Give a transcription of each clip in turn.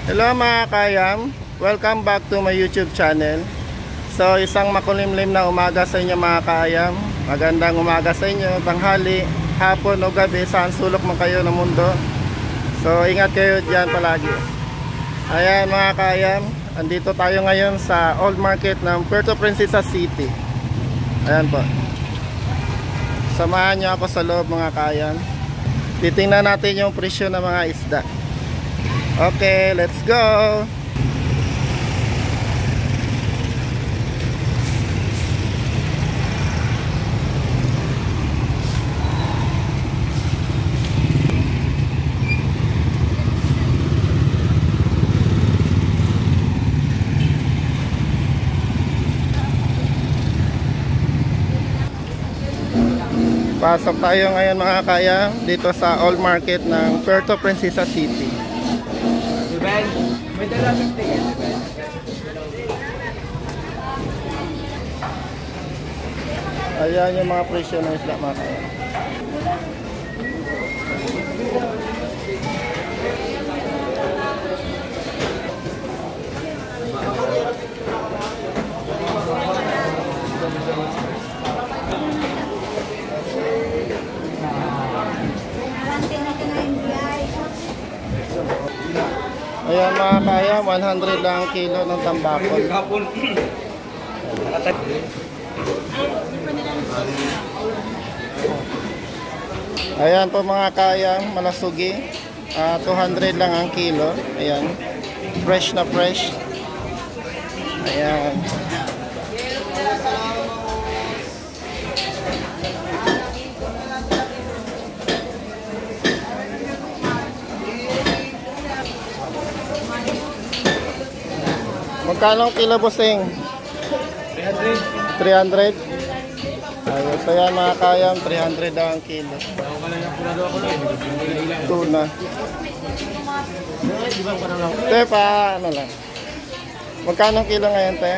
Hello mga kayam, welcome back to my YouTube channel. So isang makulimlim na umaga sa inyo mga kayam. Magandang umaga sa inyo, tanghali, hapon o gabi, saan sulok man kayo ng mundo. So ingat kayo dyan palagi. Ayan mga kayam, andito tayo ngayon sa Old Market ng Puerto Princesa City. Ayan po. Samahan nyo ako sa loob mga kayam. Titingnan natin yung presyo ng mga isda. Okay, let's go. Pasok tayo ngayon mga kaya dito sa Old Market ng Puerto Princesa City. May dalamig tingin. Ayan yung mga presyo ng isda mga kaya. Ayan mga kaya, 100 lang ang kilo ng tambakol. Ayan po mga kaya, malasugi. 200 lang ang kilo. Ayan, fresh na fresh. Ayan. Magkano ang kilo bossing? 300. 300? Ayun, so yan mga kayam, 300 daw ang kilo. Tuna. Te, pa ano lang. Magkano ang kilo ngayon, te?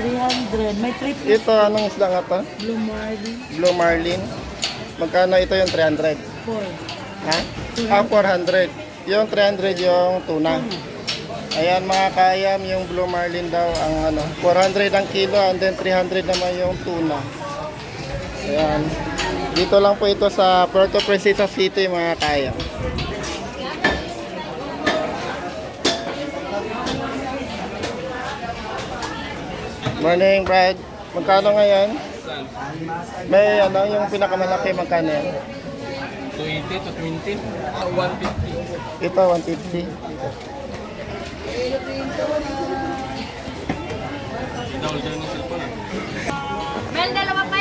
300. May trip. Ito, anong isda nga to? Blue Marlin. Blue Marlin. Magkano ito yung 300? 4. Ha? 400. Yung 300 yung tuna. Ayan mga kayam, yung Blue Marlin daw ang ano, 400 ang kilo and then 300 naman yung tuna. Ayan. Dito lang po ito sa Puerto Princesa City mga kayam. Morning, Brad. Magkano ngayon? May ano, yung pinakamalaki magkano yan? 280 to 20. 150. Ito, 150.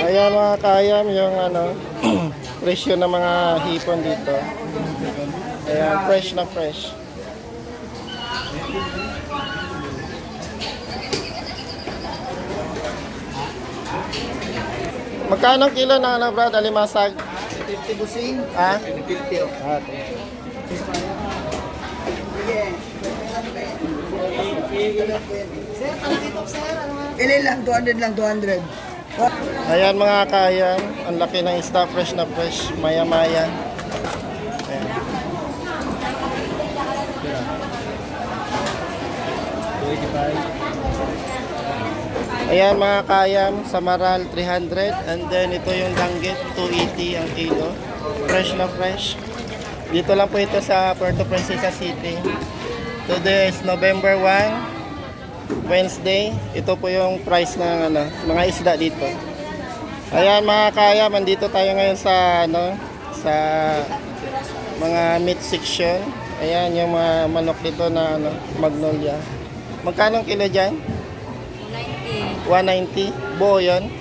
Ayan mga kayam yung ano presyo ng mga hipon dito. Ayan, fresh na fresh. Magkano ang kilo na ano brad, alimasag? 50 busing. Ha? 50 oh. Ilan lang? 200 lang, 200. Ayan mga kayam, ang laki ng isda, fresh na fresh, maya maya. Ayan. Ayan mga kayam, samaral 300 and then ito yung danggit 280 ang kilo, fresh na fresh. Dito lang po ito sa Puerto Princesa City. Today is November 1, Wednesday. Ito po yung price ng ano, mga isda dito. Ayan mga kaya, mandito tayo ngayon sa ano, sa mga meat section. Ayan yung mga manok dito na ano, Magnolia. Magkano ang kilo diyan? 190. 190. Buo 'yon.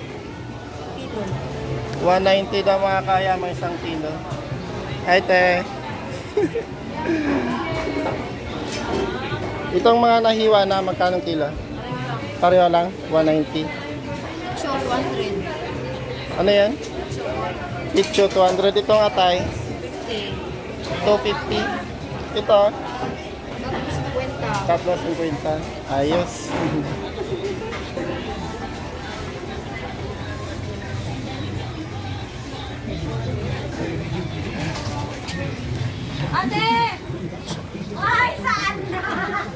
190 daw mga kaya, may isang kilo. Ay te. Itong mga nahiwa na magkano kilo? Pareho lang, 190. Show 100. Ano yan? Picho 200. Itong atay 50. 250. Ito 350. Ayos. Ate! Ay, saan na?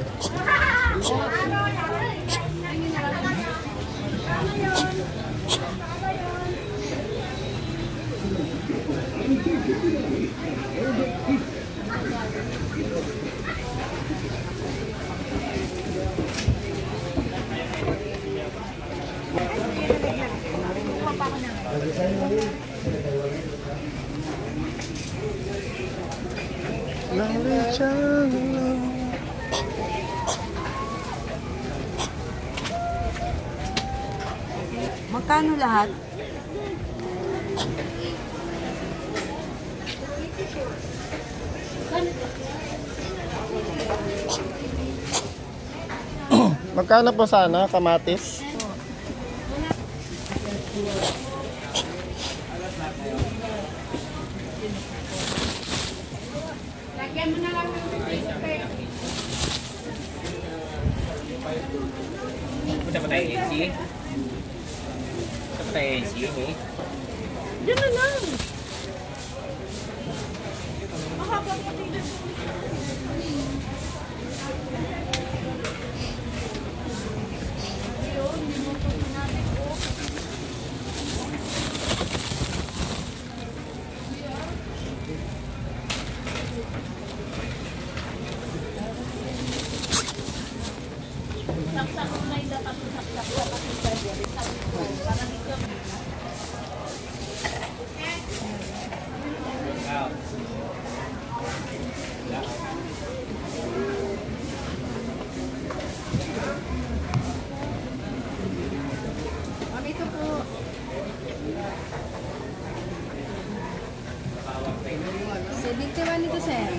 Magkano lahat? Magkano po sana kamatis? Lagyan mo na lang ng Punta pa tayo AC. Punta pa tayo AC, eh. Diyan na lang. Ma'am, ito po. $71 ito, sir.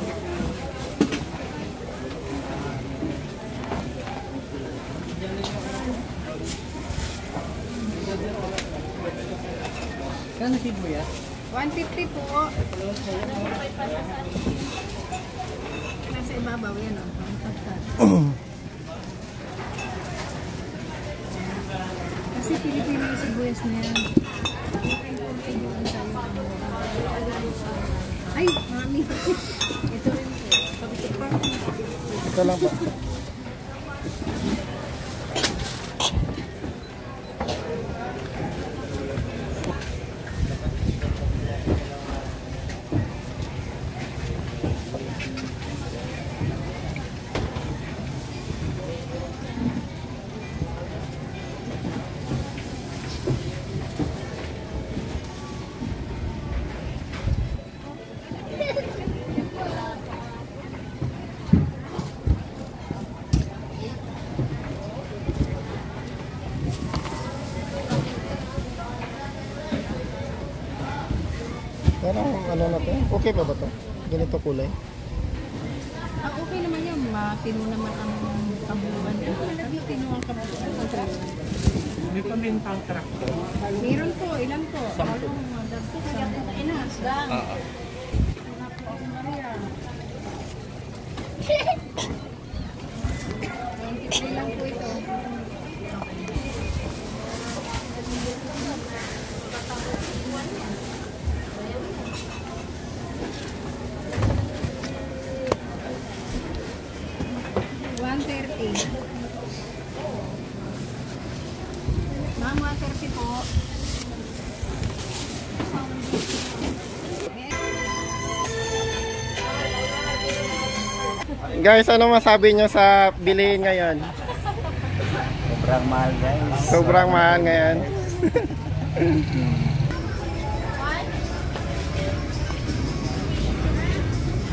Kano feed mo yan? 150 po. Nasa ibabaw yan, oh. Kasi Pilipino yung sibuyas na yan. Ay, mami. Ito rin po. Pagkit pa. Ito lang po. Parang ano na to? Okay pa ba to? Ganito kulay? Okay naman yan. Matino naman ang kabuuan. Matino ang kabuuan. May pamintang tractor. Meron po. Ilan po? Sampo. Dagpo kaya po na inas. Oo. Wala po ako Maria. 23 lang po ito. Ma'am, 130 po. Guys, ano masabi nyo sa bilihin ngayon? Sobrang mahal, guys. Sobrang mahal ngayon.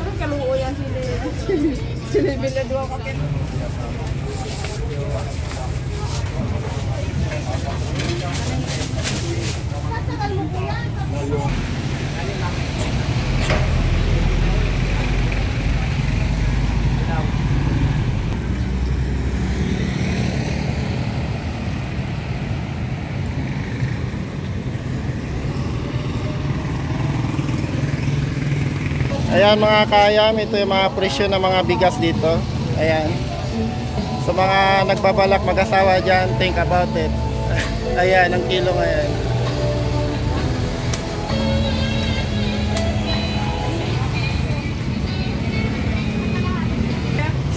Anong kaluo yan sila? Sinibil na doon kapit. Ayan mga kayam, ito yung mga presyo ng mga bigas dito. Ayan. Sa mga nagbabalak mag-asawa dyan, think about it. Ayan, ang kilo ngayon.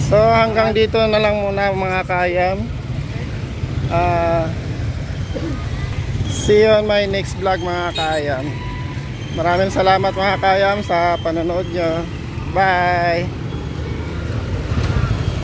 So hanggang dito na lang muna mga kayam. See you on my next vlog mga kayam. Maraming salamat mga kayam sa panonood nyo. Bye!